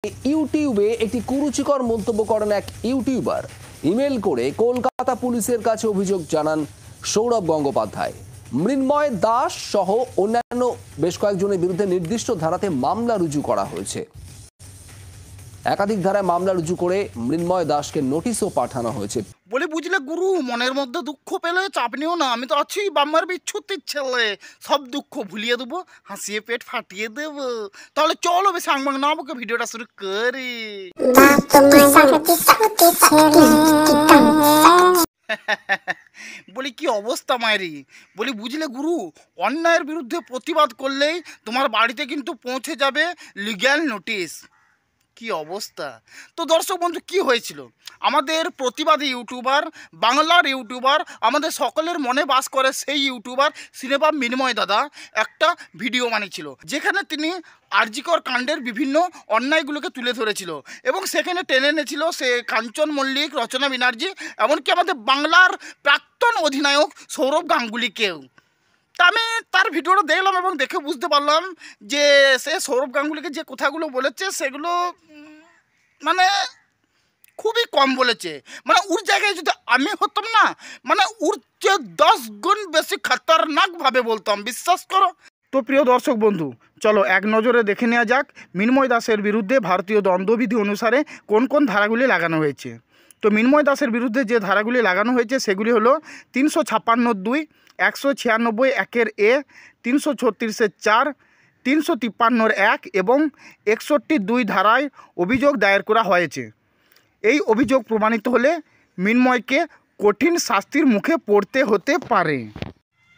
ইউটিউবে একটি কুরুচিকর মন্তব্য করেন এক ইউটিউবার। ইমেল করে কলকাতা পুলিশের কাছে অভিযোগ জানান সৌরভ গঙ্গোপাধ্যায়। মৃন্ময় দাস সহ অন্যান্য বেশ কয়েকজনের বিরুদ্ধে নির্দিষ্ট ধারাতে মামলা রুজু করা হয়েছে। একাধিক ধারায় মামলা রুজু করে মৃন্ময় দাসকে নোটিশও পাঠানো হয়েছে। বলে বুঝলে গুরু, মনের মধ্যে দুঃখ পেলে চাপ নিও না, আমি তো আছি বাম্মার বিচ্ছুতির ছেলে, সব দুঃখ ভুলিয়ে দেবো, হাসিয়ে পেট ফাটিয়ে দেব। তাহলে চলো বেশি আংবাং না বকে ভিডিওটা শুরু করি। বলি কি অবস্থা মায়েরি, বলি বুঝলে গুরু, অন্যায়ের বিরুদ্ধে প্রতিবাদ করলেই তোমার বাড়িতে কিন্তু পৌঁছে যাবে লিগ্যাল নোটিশ। কি অবস্থা। তো দর্শক বন্ধু, কি হয়েছিল, আমাদের প্রতিবাদী ইউটিউবার, বাংলার ইউটিউবার, আমাদের সকলের মনে বাস করে সেই ইউটিউবার সিনেমা মৃন্ময় দাদা একটা ভিডিও বানিয়েছিল, যেখানে তিনি আরজিকর কাণ্ডের বিভিন্ন অন্যায়গুলোকে তুলে ধরেছিল এবং সেখানে টেনে এনেছিল সে কাঞ্চন মল্লিক, রচনা ব্যানার্জি, এমনকি আমাদের বাংলার প্রাক্তন অধিনায়ক সৌরভ গাঙ্গুলিকেও। তা আমি তার ভিডিওটা দেখলাম এবং দেখে বুঝতে পারলাম যে সে সৌরভ গাঙ্গুলিকে যে কথাগুলো বলেছে সেগুলো মানে খুবই কম বলেছে। মানে ওর জায়গায় যদি আমি হতাম না, মানে ওর চেয়ে 10 গুণ বেশি খতরনাকভাবে বলতাম, বিশ্বাস করো। তো প্রিয় দর্শক বন্ধু, চলো এক নজরে দেখে নেওয়া যাক মৃন্ময় দাসের বিরুদ্ধে ভারতীয় দণ্ডবিধি অনুসারে কোন কোন ধারাগুলি লাগানো হয়েছে। তো মৃন্ময় দাসের বিরুদ্ধে যে ধারাগুলি লাগানো হয়েছে সেগুলি হলো 356(2), 196(1) এ, 336(4), 353(1) এবং 61(2) ধারায় অভিযোগ দায়ের করা হয়েছে। এই অভিযোগ প্রমাণিত হলে মৃন্ময়কে কঠিন শাস্তির মুখে পড়তে হতে পারে।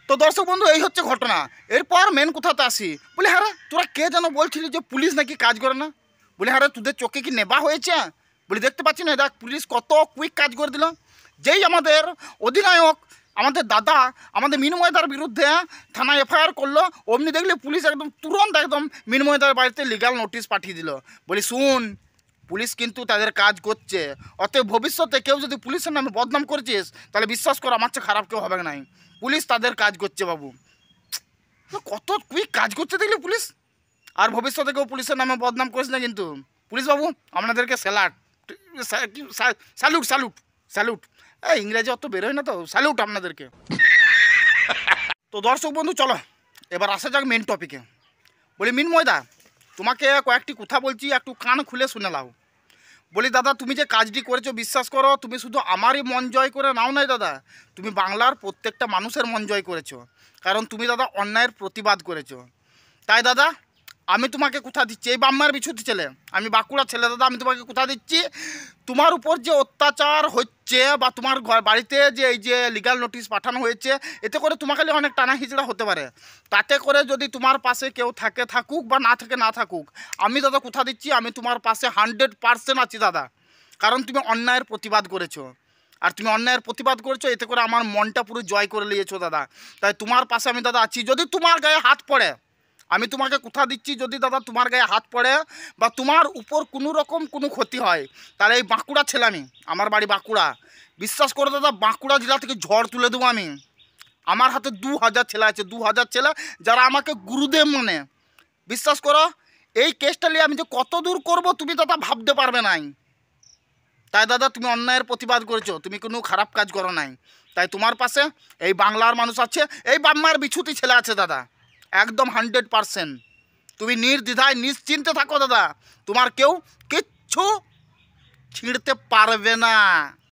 তো দর্শক বন্ধু, এই হচ্ছে ঘটনা। এরপর মেন কথাতে আসি। বলে হ্যাঁ তোরা কে যেন বলছিলি যে পুলিশ নাকি কাজ করে না। বলে হ্যাঁ তোদের চোখে কি নেবা হয়েছে? বলে দেখতে পাচ্ছি না, দেখ পুলিশ কত কুইক কাজ করে দিল। যেই আমাদের অধিনায়ক, আমাদের দাদা, আমাদের মৃন্ময়দার বিরুদ্ধে থানায় এফআইআর করলো, অমনি দেখলে পুলিশ একদম তুরন্ত একদম মৃন্ময়দার বাড়িতে লিগ্যাল নোটিশ পাঠিয়ে দিল। বলি শুন, পুলিশ কিন্তু তাদের কাজ করছে, অতএব ভবিষ্যতে কেউ যদি পুলিশের নামে বদনাম করেছিস তাহলে বিশ্বাস কর আমার চেয়ে খারাপ কেউ হবে নাই। পুলিশ তাদের কাজ করছে বাবু। কত কুইক কাজ করছে দেখলি পুলিশ। আর ভবিষ্যতে কেউ পুলিশের নামে বদনাম করিস না কিন্তু। পুলিশ বাবু আপনাদেরকে স্যালুট স্যালুট স্যালুট। এই ইংরেজি অত বেরোয় না তো, স্যালুট আপনাদেরকে। তো দর্শক বন্ধু চলো এবার আসা যাক মেন টপিকে। বলি মৃন্ময়দা, তোমাকে কয়েকটি কথা বলছি, একটু কান খুলে শুনে নাও। বলি দাদা, তুমি যে কাজটি করেছো বিশ্বাস করো, তুমি শুধু আমারই মন জয় করে নাও নাই দাদা, তুমি বাংলার প্রত্যেকটা মানুষের মন জয় করেছো। কারণ তুমি দাদা অন্যায়ের প্রতিবাদ করেছো। তাই দাদা আমি তোমাকে কথা দিচ্ছি, এই বাম্মার বিছুতি ছেলে, আমি বাঁকুড়ার ছেলে দাদা, আমি তোমাকে কথা দিচ্ছি, তোমার উপর যে অত্যাচার হচ্ছে বা তোমার বাড়িতে যে এই যে লিগ্যাল নোটিশ পাঠানো হয়েছে, এতে করে তোমাকে অনেক টানা হিচড়া হতে পারে। তাতে করে যদি তোমার পাশে কেউ থাকে থাকুক বা না থাকে না থাকুক, আমি দাদা কথা দিচ্ছি আমি তোমার পাশে 100% আছি দাদা। কারণ তুমি অন্যায়ের প্রতিবাদ করেছো, আর তুমি অন্যায়ের প্রতিবাদ করেছো, এতে করে আমার মনটা পুরো জয় করে নিয়েছো দাদা। তাই তোমার পাশে আমি দাদা আছি। যদি তোমার গায়ে হাত পড়ে, আমি তোমাকে কথা দিচ্ছি, যদি দাদা তোমার গায়ে হাত পড়ে বা তোমার উপর কোনো রকম কোনো ক্ষতি হয়, তাহলে এই বাঁকুড়া ছেলে, আমি আমার বাড়ি বাঁকুড়া, বিশ্বাস করে দাদা বাঁকুড়া জেলা থেকে ঝড় তুলে দেবো আমি। আমার হাতে 2000 ছেলে আছে, 2000 ছেলে যারা আমাকে গুরুদেব মানে। বিশ্বাস করো এই কেসটা নিয়ে আমি যে কত দূর করবো তুমি দাদা ভাবতে পারবে নাই। তাই দাদা তুমি অন্যায়ের প্রতিবাদ করেছো, তুমি কোনো খারাপ কাজ করো নাই। তাই তোমার পাশে এই বাংলার মানুষ আছে, এই বাম্মার বিছুতি ছেলে আছে দাদা, একদম 100%। তুমি নির্দ্বিধায় নিশ্চিন্তে থাকো দাদা, তোমার কেউ কিচ্ছু ছিঁড়তে পারবে না।